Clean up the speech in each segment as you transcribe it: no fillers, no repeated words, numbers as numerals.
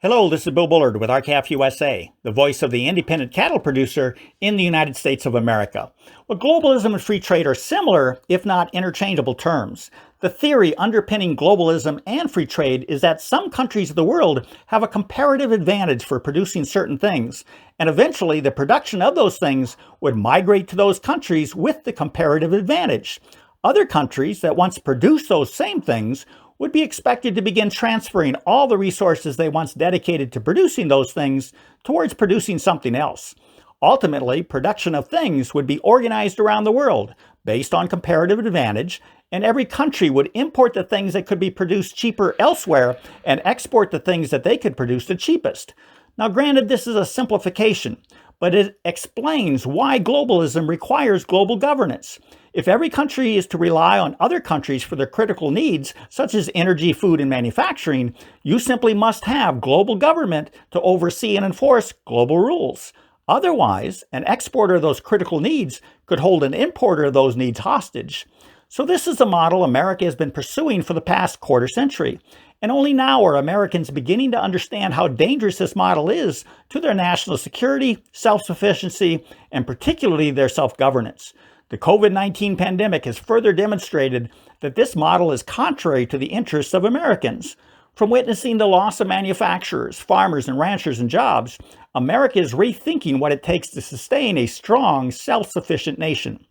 Hello, this is Bill Bullard with RCAF USA, the voice of the independent cattle producer in the United States of America. Well, globalism and free trade are similar, if not interchangeable terms. The theory underpinning globalism and free trade is that some countries of the world have a comparative advantage for producing certain things, and eventually the production of those things would migrate to those countries with the comparative advantage. Other countries that once produced those same things would be expected to begin transferring all the resources they once dedicated to producing those things towards producing something else. Ultimately, production of things would be organized around the world based on comparative advantage, and every country would import the things that could be produced cheaper elsewhere and export the things that they could produce the cheapest. Now, granted, this is a simplification, but it explains why globalism requires global governance. If every country is to rely on other countries for their critical needs, such as energy, food, and manufacturing, you simply must have global government to oversee and enforce global rules. Otherwise, an exporter of those critical needs could hold an importer of those needs hostage. So this is the model America has been pursuing for the past quarter century. And only now are Americans beginning to understand how dangerous this model is to their national security, self-sufficiency, and particularly their self-governance. The COVID-19 pandemic has further demonstrated that this model is contrary to the interests of Americans. From witnessing the loss of manufacturers, farmers, and ranchers and jobs, America is rethinking what it takes to sustain a strong, self-sufficient nation.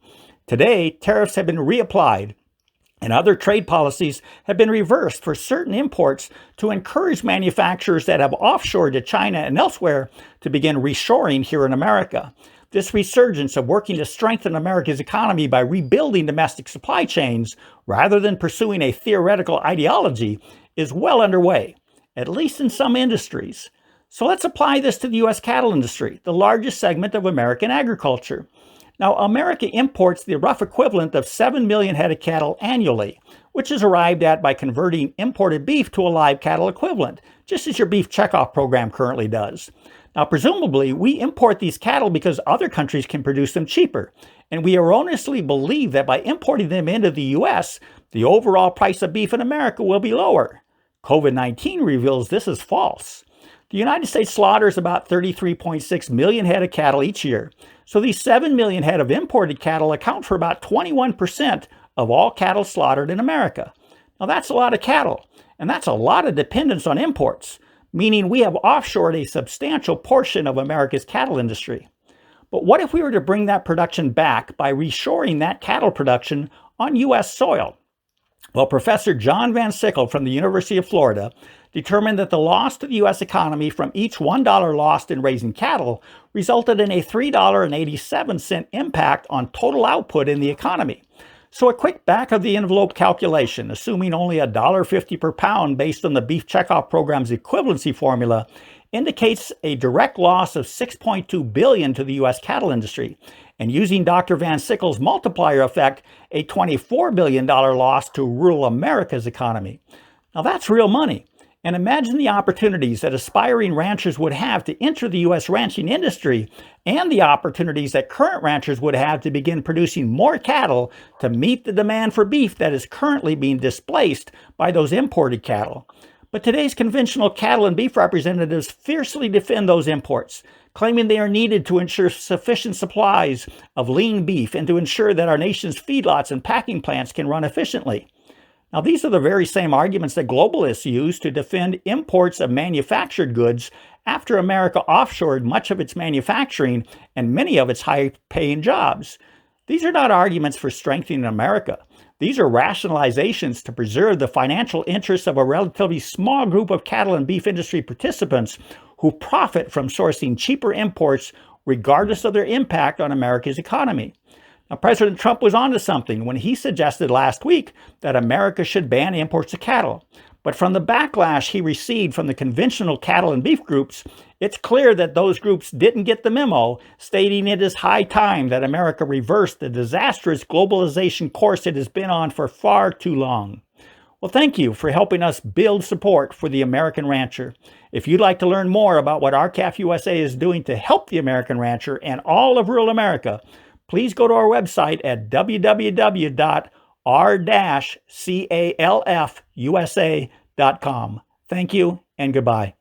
Today, tariffs have been reapplied, and other trade policies have been reversed for certain imports to encourage manufacturers that have offshored to China and elsewhere to begin reshoring here in America. This resurgence of working to strengthen America's economy by rebuilding domestic supply chains rather than pursuing a theoretical ideology is well underway, at least in some industries. So let's apply this to the U.S. cattle industry, the largest segment of American agriculture. Now, America imports the rough equivalent of 7 million head of cattle annually, which is arrived at by converting imported beef to a live cattle equivalent, just as your beef checkoff program currently does. Now, presumably, we import these cattle because other countries can produce them cheaper, and we erroneously believe that by importing them into the U.S., the overall price of beef in America will be lower. COVID-19 reveals this is false. The United States slaughters about 33.6 million head of cattle each year, so these 7 million head of imported cattle account for about 21% of all cattle slaughtered in America. Now, that's a lot of cattle, and that's a lot of dependence on imports, meaning we have offshored a substantial portion of America's cattle industry. But what if we were to bring that production back by reshoring that cattle production on U.S. soil? Well, Professor John Van Sickle from the University of Florida determined that the loss to the U.S. economy from each $1 lost in raising cattle resulted in a $3.87 impact on total output in the economy. So a quick back-of-the-envelope calculation, assuming only $1.50 per pound based on the beef checkoff program's equivalency formula, indicates a direct loss of $6.2 billion to the U.S. cattle industry, and using Dr. Van Sickle's multiplier effect, a $24 billion loss to rural America's economy. Now that's real money. And imagine the opportunities that aspiring ranchers would have to enter the U.S. ranching industry and the opportunities that current ranchers would have to begin producing more cattle to meet the demand for beef that is currently being displaced by those imported cattle. But today's conventional cattle and beef representatives fiercely defend those imports, claiming they are needed to ensure sufficient supplies of lean beef and to ensure that our nation's feedlots and packing plants can run efficiently. Now, these are the very same arguments that globalists use to defend imports of manufactured goods after America offshored much of its manufacturing and many of its high-paying jobs. These are not arguments for strengthening America. These are rationalizations to preserve the financial interests of a relatively small group of cattle and beef industry participants who profit from sourcing cheaper imports regardless of their impact on America's economy. Now, President Trump was onto something when he suggested last week that America should ban imports of cattle. But from the backlash he received from the conventional cattle and beef groups, it's clear that those groups didn't get the memo, stating it is high time that America reverse the disastrous globalization course it has been on for far too long. Well, thank you for helping us build support for the American rancher. If you'd like to learn more about what RCAF USA is doing to help the American rancher and all of rural America, please go to our website at www.r-calfusa.com. Thank you and goodbye.